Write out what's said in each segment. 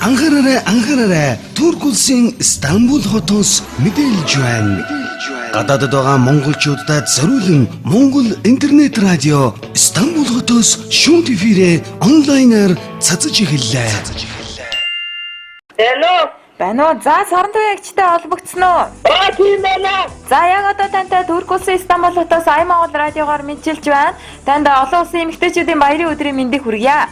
Анхаараарай. Турк улсын Стамбул хотоос мэдээлж байна. Гадаадд байгаа монголчуудад зориулан Монгол интернет радио Стамбул хотоос шүүмт эфирээр онлайнаар цацаж эхэллээ. Hello. Байна уу? За сарантуягчтай холбогдсон уу? Тийм байна. За яг одоо тантай Турк улсын Стамбул хотоос Ай Монгол радиогоор мэдчилж байна. Танд олон улсын эмэгтэйчүүдийн баярын өдрийн мэндийг хүргье.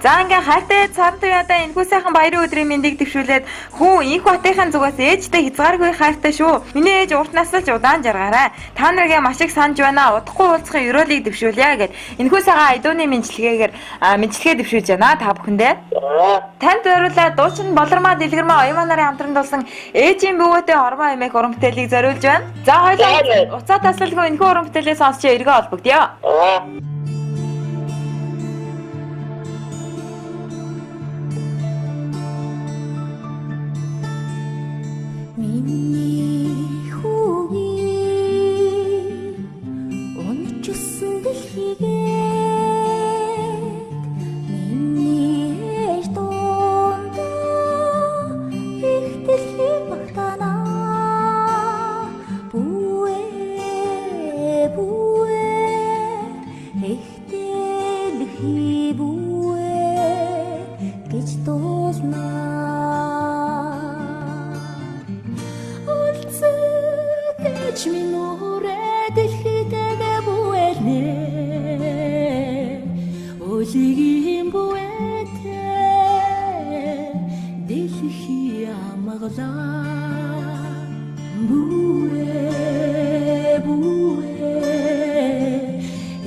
За ингээ хайртай сарантуяада энэхүү сайхан баярын өдрийн мэндийг дэвшүүлээд хүн инх батынхын зүгээс ээжтэй хязгааргүй хайртай шүү. Миний ээж урт наслж удаан жаргаарай. Та нарыг маш их санаж байна. Удахгүй уулзахын ёроолыг дэвшүүлье гэд. Энэхүү сайхан айдууны мэдлэгээ дэвшүүлж байна та бүхэндээ. Танд зориулаад дуучин Болормаа Дэлгэрмаа оюун нарын хамтран дуулсан ээжийн бөвөөтэй хормоо эмээх уран бүтээлийг зориулж байна. За хоёулаа уцаа таслалгүй энэхүү уран бүтээлээ сонсч эргээ холбогдъё. Миний хүүги унчсан дэлхийгээд миний ээж дондоо их дэлхий багтана бүүе их дэлхий бүүе гэж дуусна. Минурэ дэлхийдээ бүэлнэ Олигийн бүэтэй дэлхий амгалаа Бүэ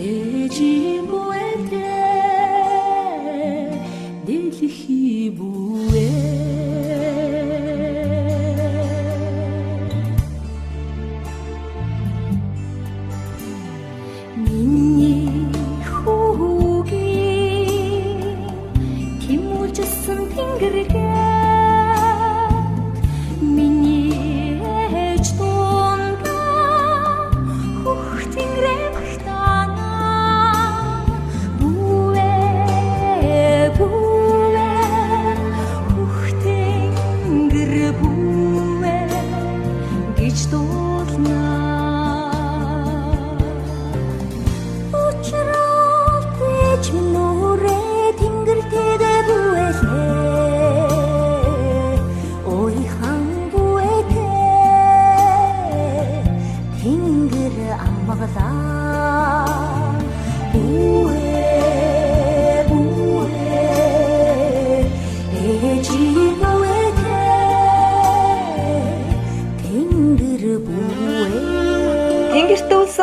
ээжийн бүэтэй дэлхий бүэ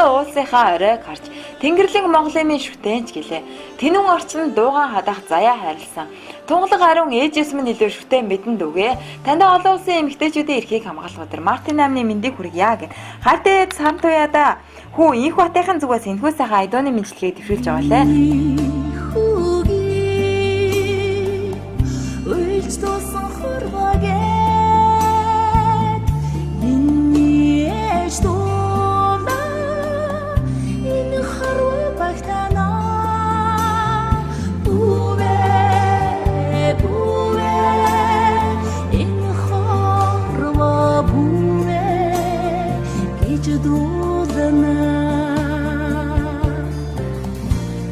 Уулсынхаа оройг харж Тэнгэрлэг Монголын минь шүтэнч гэлээ. Тэнүүн орчинд дуугаан хадах заяа хайрлсан. Тунгалаг ариун ээжээс минь илүү шүтэн бидэнд үгээ. Танд олон улсын эмэгтэйчүүдийн эрхийг хамгаалах өдөр Мартин намны мэндийг хүргье гэв. Хайртай сарантуяада хүү инх батынхын зүгээс энэхүү сайхан айдууны мэдлэгийг дэвшүүлж байгаа лээ.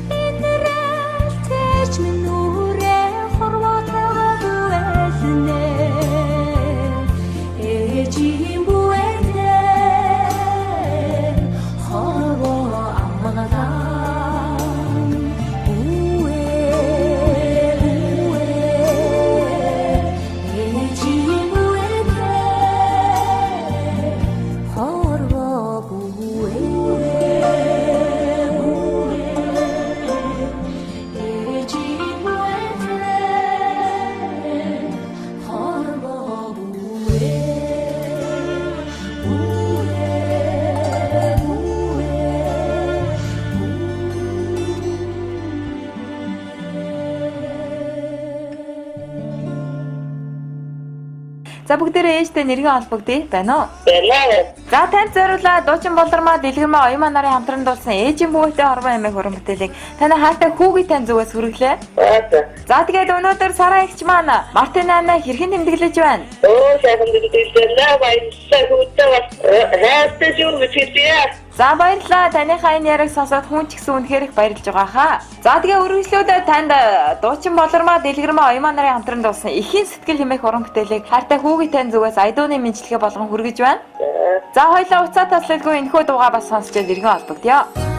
Инэрэ За бүгдээрээ ээжтэй нэргээ холбогдъё байна уу? Байна. За танд зориулаад дуучин болдормоо дэлгэрмээ оюун нарын хамтран дуулсан ээжийн бүхэтэй хорвоо эмээх уран бүтээлийг таны хайртай хүүгийн тань зүгээс хүргэлээ. За тэгээд өнөөдөр Сара эгч маань Мартин Анна хэрхэн тэмдэглэж байна? Сайхан тэмдэглэлээ баярлалаа хүүтэй бас хайртай шүү гэж. За баярлалаа. Таныхаа энэ яриг сонсоод хүн ч гэсэн үнэхээр их баярлж байгаа хаа. За тэгээ үргэлжлүүлээд танд дуучин болормоо дэлгэрмээ оюун нарын хамтран дуулсан эхийн сэтгэл хэмээх уран бүтээлийг хайртай хүүгийн тань зүгээс айдууны мэдлэгээ болгон хүргэж байна. За хоёлаа уцаа таслалгүй энэхүү дуугаа бас сонсчод иргэн холбогдъё.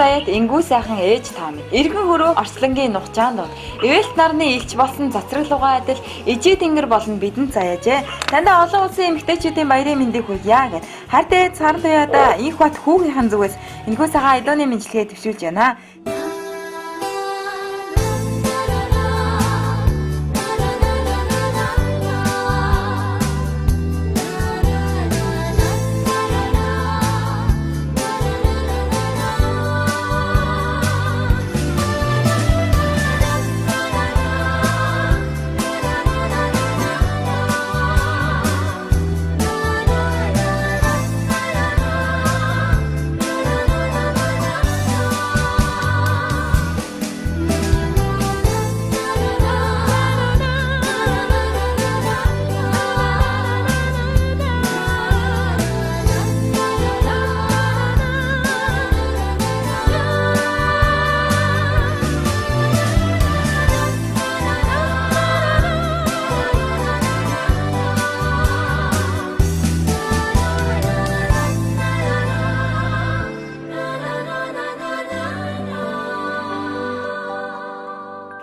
заяат ингүү сайхан ээж таамаг. Иргэн хөрөө орслонгийн нухчаанд доо. Эвэлт нарны илч болсон цацраглуугаа адил ижээ тэнгэр болон бидэнд заяажээ. Тандаа олон улсын эмэгтэйчүүдийн баярын мэндийг хүргье гэд. Хартай царан туяада инх бат хүүгийнхэн зүгээс ингүү сайхан айдууны мэдлэгээ төвшүүлж байна.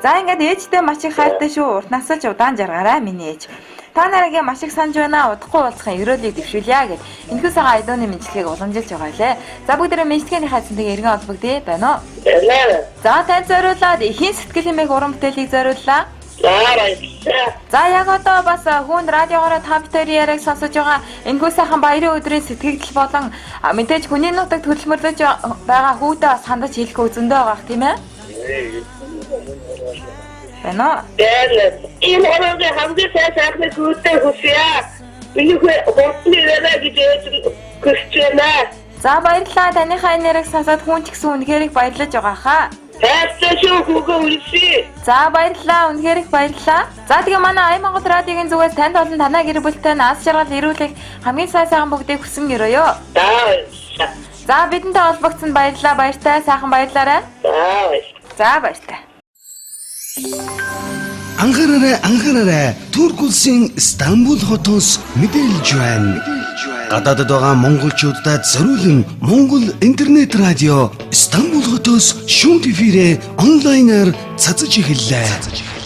За ингээд ээжтэй маш их хайртай шүү. Урт насалж удаан жаргаарай миний ээж. Та нарыг маш их санаж байна. Удахгүй уулзахын ерөөлийг дэвшүүлье гэж. Энэхүү сайхан айдууны мэдлэгийг уламжилж байгаа лээ. За бүгдээрээ мэдлэгийн хайцантайг эргэн олбогдъё байна уу? Баярлалаа. За тань зориулаад ихийн сэтгэл хэмээх уран бүтээлийг зориуллаа. За баярлалаа. За яг одоо бас хүүнд радиогоор та бүхэн яриаг сонсож байгаа энэхүү сайхан баярын өдрийн сэтгэгдэл болон мэдээж хүний нутагт хөдөлмөрлөж байгаа хүүтэй бас хандаж хэлэх үзэндээ байгаах тийм ээ? Байна. Баярлалаа. Ийм ороогийн хамгийн сайхан хүүтэй хүсье. Миний хурдны яриаг гэж хүсэж байна. За баярлалаа. Таныхаа энэ яриаг сонсоод хүн ч гэсэн үнэхээр их баярлаж байгаа хаа. Хайртай шүү хүүгээ үлсээ. За баярлалаа. Үнэхээр их баярлалаа. За тэгээ манай Ай Монгол радиогийн зүгээс танд болон танай гэр бүлтэй нас жаргал ирүүлэх хамгийн сайхан бүгдийг хүсэн өрөөё. За баярлалаа. За бидэнтэй холбогдсон баярлалаа. Баяртай сайхан баярлаарай. За баярлалаа. За баяртай. Анхаараарай. Турк улсын Стамбул хотоос мэдээлж байна. Гадаадд байгаа монголчуудад зориулан Монгол интернет радио Стамбул хотоос шүүмт эфирээр онлайнаар цацаж эхэллээ.